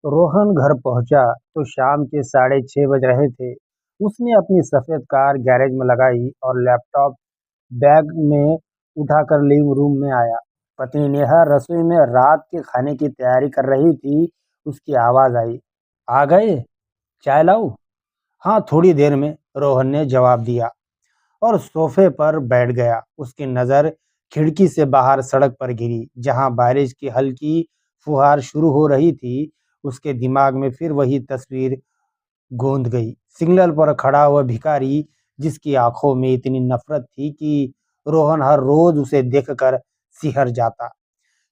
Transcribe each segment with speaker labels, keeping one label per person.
Speaker 1: रोहन घर पहुंचा तो शाम के 6:30 बज रहे थे। उसने अपनी सफेद कार गैरेज में लगाई और लैपटॉप बैग में उठाकर लिविंग रूम में आया। पत्नी नेहा रसोई में रात के खाने की तैयारी कर रही थी। उसकी आवाज आई, आ गए, चाय लाऊं? हाँ, थोड़ी देर में, रोहन ने जवाब दिया और सोफे पर बैठ गया। उसकी नज़र खिड़की से बाहर सड़क पर गिरी, जहां बारिश की हल्की फुहार शुरू हो रही थी। उसके दिमाग में फिर वही तस्वीर गूंद गई। सिग्नल पर खड़ा हुआ भिखारी, जिसकी आंखों में इतनी नफरत थी कि रोहन हर रोज उसे देखकर सिहर जाता।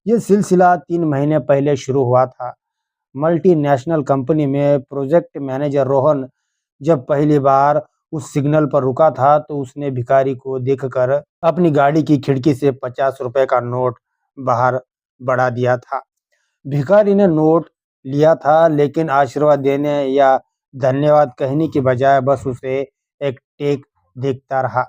Speaker 1: ये सिलसिला 3 महीने पहले शुरू हुआ था। मल्टीनेशनल कंपनी में प्रोजेक्ट मैनेजर रोहन जब पहली बार उस सिग्नल पर रुका था तो उसने भिखारी को देखकर अपनी गाड़ी की खिड़की से 50 रुपए का नोट बाहर बढ़ा दिया था। भिखारी ने नोट लिया था, लेकिन आशीर्वाद देने या धन्यवाद कहने की बजाय बस उसे एक टेक देखता रहा।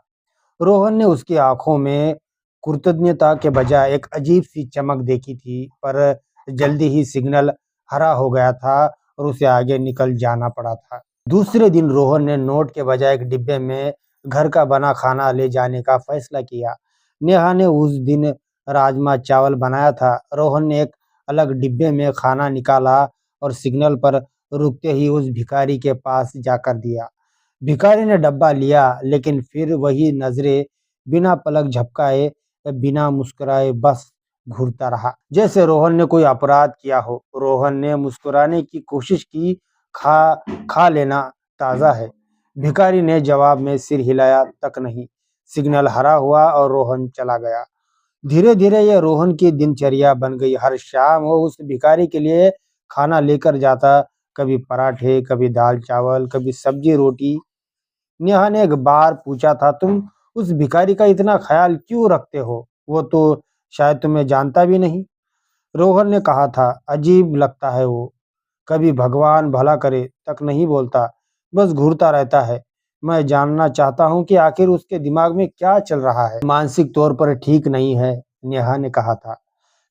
Speaker 1: रोहन ने उसकी आंखों में कृतज्ञता के बजाय एक अजीब सी चमक देखी थी, पर जल्दी ही सिग्नल हरा हो गया था और उसे आगे निकल जाना पड़ा था। दूसरे दिन रोहन ने नोट के बजाय एक डिब्बे में घर का बना खाना ले जाने का फैसला किया। नेहा ने उस दिन राजमा चावल बनाया था। रोहन ने एक अलग डिब्बे में खाना निकाला और सिग्नल पर रुकते ही उस भिखारी के पास जाकर दिया। भिखारी ने डब्बा लिया, लेकिन फिर वही नजरें, बिना पलक झपकाए, बिना मुस्कुराए बस घूरता रहा, जैसे रोहन ने कोई अपराध किया हो। रोहन ने मुस्कुराने की कोशिश की, खा खा लेना, ताज़ा है। भिखारी ने जवाब में सिर हिलाया तक नहीं। सिग्नल हरा हुआ और रोहन चला गया। धीरे धीरे यह रोहन की दिनचर्या बन गई। हर शाम वो उस भिखारी के लिए खाना लेकर जाता, कभी पराठे, कभी दाल चावल, कभी सब्जी रोटी। नेहा ने एक बार पूछा था, तुम उस भिखारी का इतना ख्याल क्यों रखते हो? वो तो शायद तुम्हें जानता भी नहीं। रोहन ने कहा था, अजीब लगता है वो, कभी भगवान भला करे तक नहीं बोलता, बस घूरता रहता है। मैं जानना चाहता हूँ कि आखिर उसके दिमाग में क्या चल रहा है। मानसिक तौर पर ठीक नहीं है, नेहा ने कहा था।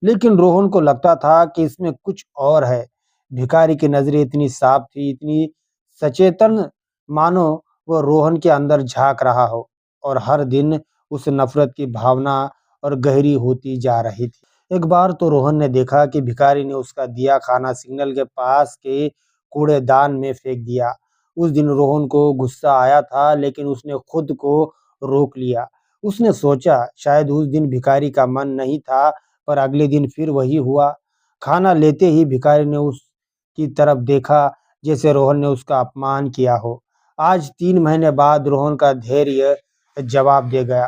Speaker 1: लेकिन रोहन को लगता था कि इसमें कुछ और है। भिखारी की नजरें इतनी साफ थी, इतनी सचेतन, मानो वो रोहन के अंदर झांक रहा हो, और हर दिन उस नफरत की भावना और गहरी होती जा रही थी। एक बार तो रोहन ने देखा कि भिखारी ने उसका दिया खाना सिग्नल के पास के कूड़ेदान में फेंक दिया। उस दिन रोहन को गुस्सा आया था, लेकिन उसने खुद को रोक लिया। उसने सोचा, शायद उस दिन भिखारी का मन नहीं था, पर अगले दिन फिर वही हुआ। खाना लेते ही भिखारी ने उसकी तरफ देखा, जैसे रोहन ने उसका अपमान किया हो। आज 3 महीने बाद रोहन का धैर्य जवाब दे गया।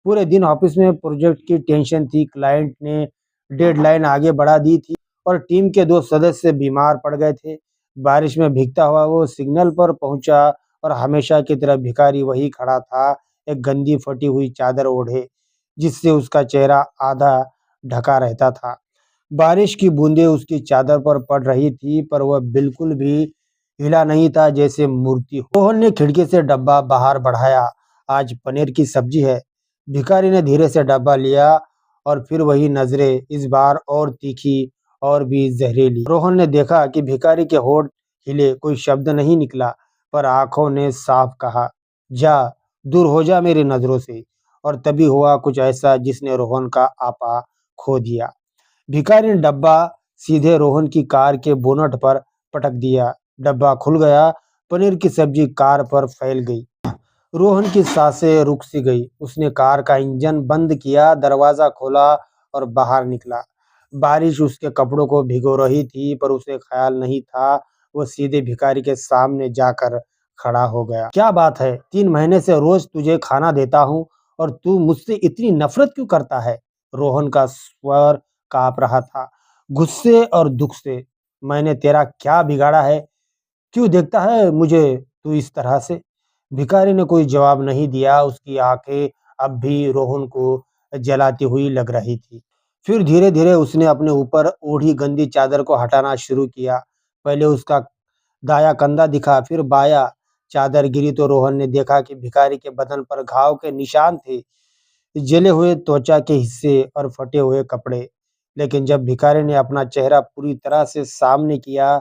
Speaker 1: पूरे दिन ऑफिस में प्रोजेक्ट की टेंशन थी। क्लाइंट ने डेडलाइन आगे बढ़ा दी थी और टीम के 2 सदस्य बीमार पड़ गए थे। बारिश में भीगता हुआ वो सिग्नल पर पहुंचा और हमेशा की तरह भिखारी वही खड़ा था, एक गंदी फटी हुई चादर ओढ़े, जिससे उसका चेहरा आधा ढका रहता था। बारिश की बूंदें उसकी चादर पर पड़ रही थी, पर वह बिल्कुल भी हिला नहीं था, जैसे मूर्ति हो। रोहन ने खिड़की से डब्बा बाहर बढ़ाया। आज पनीर की सब्जी है। भिखारी ने धीरे से डब्बा लिया और फिर वही नजरें, इस बार और तीखी और भी जहरीली। रोहन ने देखा कि भिखारी के होठ हिले, कोई शब्द नहीं निकला, पर आंखों ने साफ कहा, जा, दूर हो जा मेरी नजरों से। और तभी हुआ कुछ ऐसा जिसने रोहन का आपा खो दिया। भिखारी ने डब्बा सीधे रोहन की कार के बोनट पर पटक दिया। डब्बा खुल गया। पनीर की सब्जी कार पर फैल गई। रोहन की सांसें रुक सी गई। उसने कार का इंजन बंद किया, दरवाजा खोला और बाहर निकला। बारिश उसके कपड़ों को भिगो रही थी, पर उसे ख्याल नहीं था। वो सीधे भिखारी के सामने जाकर खड़ा हो गया। क्या बात है, 3 महीने से रोज तुझे खाना देता हूँ और तू मुझसे इतनी नफरत क्यों करता है? रोहन का स्वर कांप रहा था, गुस्से और दुख से। मैंने तेरा क्या बिगाड़ा है? क्यों देखता है मुझे तू इस तरह से? भिखारी ने कोई जवाब नहीं दिया। उसकी आंखें अब भी रोहन को जलाती हुई लग रही थी। फिर धीरे धीरे उसने अपने ऊपर ओढ़ी गंदी चादर को हटाना शुरू किया। पहले उसका दायां कंधा दिखा, फिर बायां। चादर गिरी तो रोहन ने देखा कि भिखारी के बदन पर घाव के निशान थे, जले हुए त्वचा के हिस्से और फटे हुए कपड़े। लेकिन जब भिखारी ने अपना चेहरा पूरी तरह से सामने किया,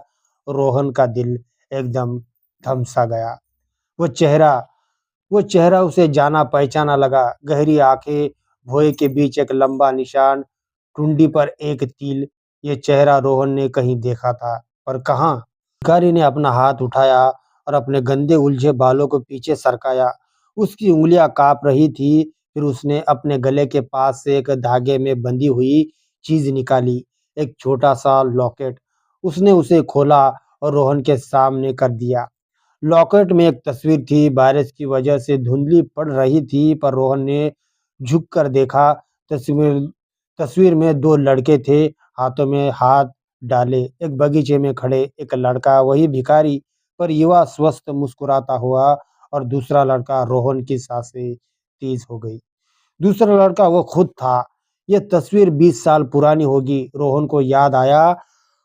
Speaker 1: रोहन का दिल एकदम थम सा गया। वो चेहरा वो चेहरा उसे जाना पहचाना लगा। गहरी आंखें, भौहें के बीच एक लंबा निशान, टुंडी पर एक तिल। ये चेहरा रोहन ने कहीं देखा था, पर कहाँ? भिखारी ने अपना हाथ उठाया और अपने गंदे उलझे बालों को पीछे सरकाया। उसकी उंगलियां कांप रही थी। फिर उसने अपने गले के पास से एक धागे में बंधी हुई चीज निकाली, एक छोटा सा लॉकेट। उसने उसे खोला और रोहन के सामने कर दिया। लॉकेट में एक तस्वीर थी। बारिश की वजह से धुंधली पड़ रही थी, पर रोहन ने झुककर देखा। तस्वीर तस्वीर में दो लड़के थे, हाथों में हाथ डाले, एक बगीचे में खड़े। एक लड़का वही भिखारी, पर युवा स्वस्थ मुस्कुराता हुआ, और दूसरा लड़का। रोहन की सांसें तेज हो गई। दूसरा लड़का वो खुद था। ये तस्वीर 20 साल पुरानी होगी। रोहन को याद आया,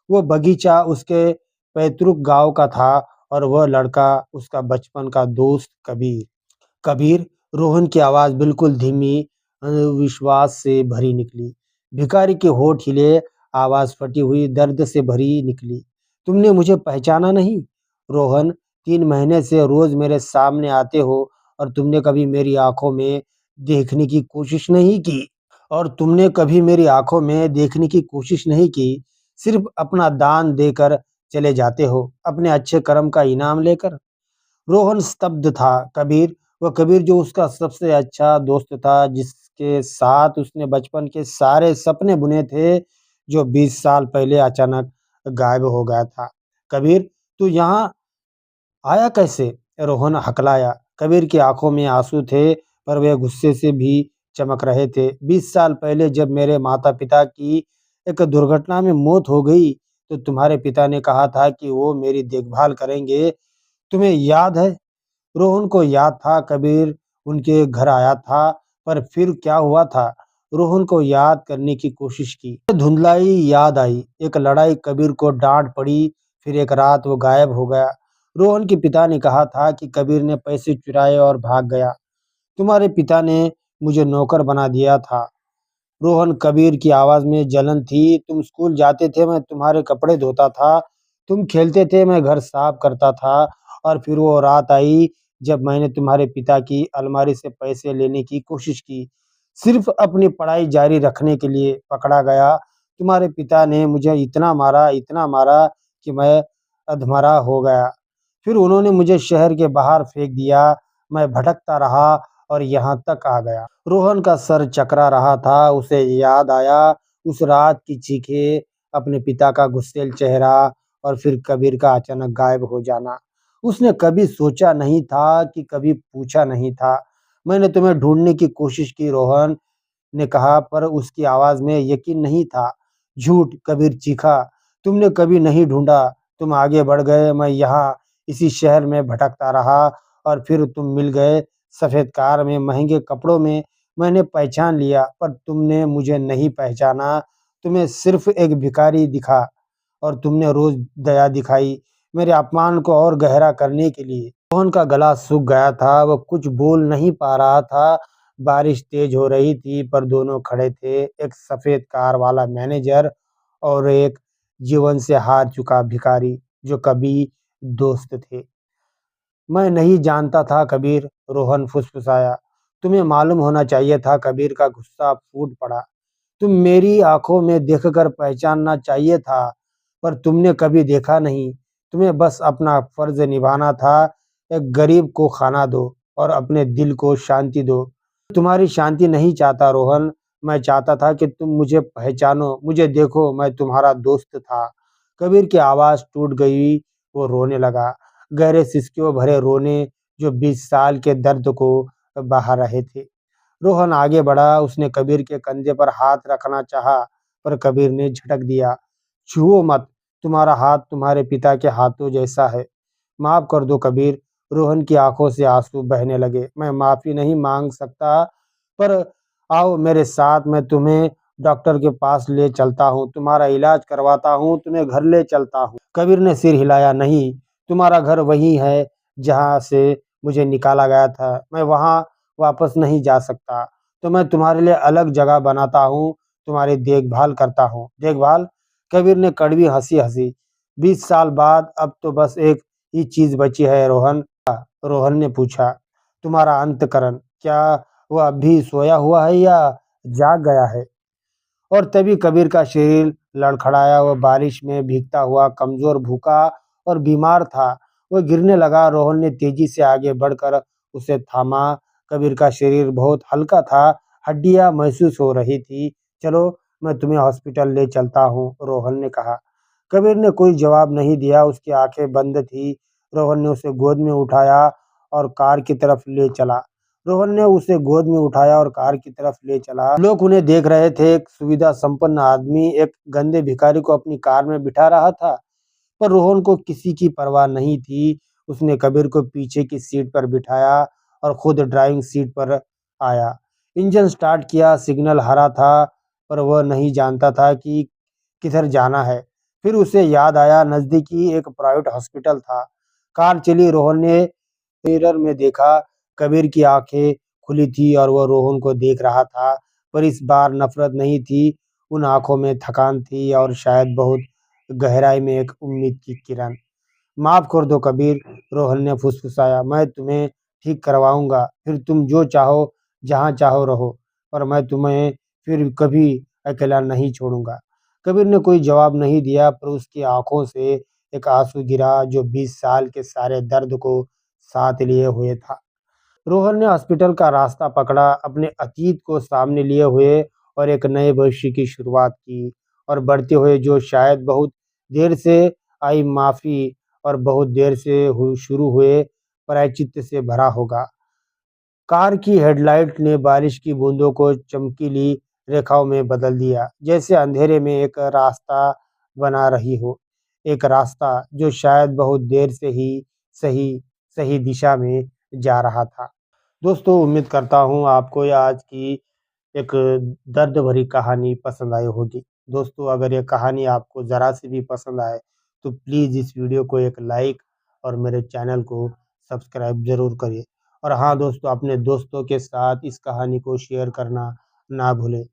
Speaker 1: वो बगीचा उसके पैतृक गांव का था, और वह लड़का उसका बचपन का दोस्त कबीर। कबीर, रोहन की आवाज बिल्कुल धीमी, विश्वास से भरी निकली। भिखारी के होठ हिले, आवाज फटी हुई, दर्द से भरी निकली। तुमने मुझे पहचाना नहीं? रोहन, 3 महीने से रोज मेरे सामने आते हो, और तुमने कभी मेरी आंखों में देखने की कोशिश नहीं की। सिर्फ अपना दान देकर चले जाते हो, अपने अच्छे कर्म का इनाम लेकर। रोहन स्तब्ध था। कबीर, वह कबीर जो उसका सबसे अच्छा दोस्त था, जिसके साथ उसने बचपन के सारे सपने बुने थे, जो 20 साल पहले अचानक गायब हो गया था। कबीर, तू यहाँ आया कैसे? रोहन हकलाया। कबीर की आंखों में आंसू थे, पर वे गुस्से से भी चमक रहे थे। 20 साल पहले जब मेरे माता पिता की एक दुर्घटना में मौत हो गई, तो तुम्हारे पिता ने कहा था कि वो मेरी देखभाल करेंगे। तुम्हें याद है? रोहन को याद था, कबीर उनके घर आया था। पर फिर क्या हुआ था? रोहन को याद करने की कोशिश की। धुंधलाई याद आई। एक लड़ाई, कबीर को डांट पड़ी। फिर एक रात वो गायब हो गया। रोहन के पिता ने कहा था कि कबीर ने पैसे चुराए और भाग गया। तुम्हारे पिता ने मुझे नौकर बना दिया था। रोहन, कबीर की आवाज में जलन थी। तुम स्कूल जाते थे, मैं तुम्हारे कपड़े धोता था। तुम खेलते थे, मैं घर साफ करता था। और फिर वो रात आई जब मैंने तुम्हारे पिता की अलमारी से पैसे लेने की कोशिश की, सिर्फ अपनी पढ़ाई जारी रखने के लिए। पकड़ा गया। तुम्हारे पिता ने मुझे इतना मारा कि मैं अधमरा हो गया। फिर उन्होंने मुझे शहर के बाहर फेंक दिया। मैं भटकता रहा और यहाँ तक आ गया। रोहन का सर चकरा रहा था। उसे याद आया, उस रात की चीखें, अपने पिता का गुस्सैल चेहरा, और फिर कबीर का अचानक गायब हो जाना। उसने कभी सोचा नहीं था, कि कभी पूछा नहीं था। मैंने तुम्हें ढूंढने की कोशिश की, रोहन ने कहा, पर उसकी आवाज में यकीन नहीं था। झूठ, कबीर चीखा। तुमने कभी नहीं ढूंढा। तुम आगे बढ़ गए, मैं यहाँ इसी शहर में भटकता रहा, और फिर तुम मिल गए, सफेद कार में, महंगे कपड़ों में। मैंने पहचान लिया, पर तुमने मुझे नहीं पहचाना। तुम्हें सिर्फ एक भिखारी दिखा, और तुमने रोज दया दिखाई, मेरे अपमान को और गहरा करने के लिए। रोहन का गला सूख गया था। वह कुछ बोल नहीं पा रहा था। बारिश तेज हो रही थी, पर दोनों खड़े थे, एक सफेद कार वाला मैनेजर, और एक जीवन से हार चुका भिखारी, जो कभी दोस्त थे। मैं नहीं जानता था कबीर, रोहन फुसफुसाया। तुम्हें मालूम होना चाहिए था। कबीर का गुस्सा फूट पड़ा। तुम मेरी आंखों में देखकर पहचानना चाहिए था, पर तुमने कभी देखा नहीं। तुम्हें बस अपना फर्ज निभाना था। एक गरीब को खाना दो, और अपने दिल को शांति दो। तुम्हारी शांति नहीं चाहता, रोहन। मैं चाहता था कि तुम मुझे पहचानो, मुझे देखो, मैं तुम्हारा दोस्त था। कबीर की आवाज टूट गई। वो रोने लगा, गहरे सिसकियों भरे रोने, जो 20 साल के दर्द को बहा रहे थे। रोहन आगे बढ़ा। उसने कबीर के कंधे पर हाथ रखना चाहा, पर कबीर ने झटक दिया। छुओ मत, तुम्हारा हाथ तुम्हारे पिता के हाथों जैसा है। माफ कर दो कबीर। रोहन की आंखों से आंसू बहने लगे। मैं माफी नहीं मांग सकता, पर आओ मेरे साथ, मैं तुम्हें डॉक्टर के पास ले चलता हूँ, तुम्हारा इलाज करवाता हूँ, तुम्हें घर ले चलता हूँ। कबीर ने सिर हिलाया। नहीं, तुम्हारा घर वही है जहाँ से मुझे निकाला गया था। मैं वहाँ वापस नहीं जा सकता। तो मैं तुम्हारे लिए अलग जगह बनाता हूँ, तुम्हारी देखभाल करता हूँ। देखभाल? कबीर ने कड़वी हंसी हंसी। 20 साल बाद अब तो बस एक ही चीज़ बची है रोहन। रोहन ने पूछा, तुम्हारा अंतःकरण, क्या वह अभी सोया हुआ है या जाग गया है? और तभी कबीर का शरीर लड़खड़ाया। वह बारिश में भीगता हुआ, कमजोर, भूखा और बीमार था। वह गिरने लगा। रोहन ने तेजी से आगे बढ़कर उसे थामा। कबीर का शरीर बहुत हल्का था, हड्डियां महसूस हो रही थी। चलो, मैं तुम्हें हॉस्पिटल ले चलता हूँ, रोहन ने कहा। कबीर ने कोई जवाब नहीं दिया, उसकी आंखें बंद थी। रोहन ने उसे गोद में उठाया और कार की तरफ ले चला। रोहन ने उसे गोद में उठाया और कार की तरफ ले चला। लोग उन्हें देख रहे थे। एक सुविधा संपन्न आदमी एक गंदे भिखारी को अपनी कार में बिठा रहा था, पर रोहन को किसी की परवाह नहीं थी। उसने कबीर को पीछे की सीट पर बिठाया और खुद ड्राइविंग सीट पर आया। इंजन स्टार्ट किया। सिग्नल हरा था, पर वह नहीं जानता था कि किधर जाना है। फिर उसे याद आया, नजदीकी एक प्राइवेट हॉस्पिटल था। कार चली। रोहन ने मिरर में देखा। कबीर की आंखें खुली थी और वह रोहन को देख रहा था, पर इस बार नफरत नहीं थी। उन आंखों में थकान थी और शायद बहुत गहराई में एक उम्मीद की किरण। माफ कर दो कबीर, रोहन ने फुसफुसाया। मैं तुम्हें ठीक करवाऊंगा, फिर तुम जो चाहो, जहाँ चाहो रहो, पर मैं तुम्हें फिर कभी अकेला नहीं छोड़ूंगा। कबीर ने कोई जवाब नहीं दिया, पर उसकी आंखों से एक आंसू गिरा जो 20 साल के सारे दर्द को साथ लिए हुए था। रोहन ने हॉस्पिटल का रास्ता पकड़ा, अपने अतीत को सामने लिए हुए और एक नए भविष्य की शुरुआत की। और बढ़ते हुए जो शायद बहुत देर से आई माफी और बहुत देर से शुरू हुए प्रायश्चित से भरा होगा। कार की हेडलाइट ने बारिश की बूंदों को चमकीली रेखाओं में बदल दिया, जैसे अंधेरे में एक रास्ता बना रही हो। एक रास्ता जो शायद बहुत देर से ही सही सही दिशा में जा रहा था। दोस्तों, उम्मीद करता हूँ आपको ये आज की एक दर्द भरी कहानी पसंद आई होगी। दोस्तों, अगर ये कहानी आपको ज़रा सी भी पसंद आए तो प्लीज़ इस वीडियो को एक लाइक और मेरे चैनल को सब्सक्राइब ज़रूर करिए। और हाँ दोस्तों, अपने दोस्तों के साथ इस कहानी को शेयर करना ना भूलें।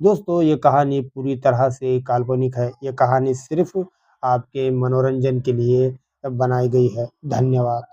Speaker 1: दोस्तों, ये कहानी पूरी तरह से काल्पनिक है। ये कहानी सिर्फ़ आपके मनोरंजन के लिए बनाई गई है। धन्यवाद।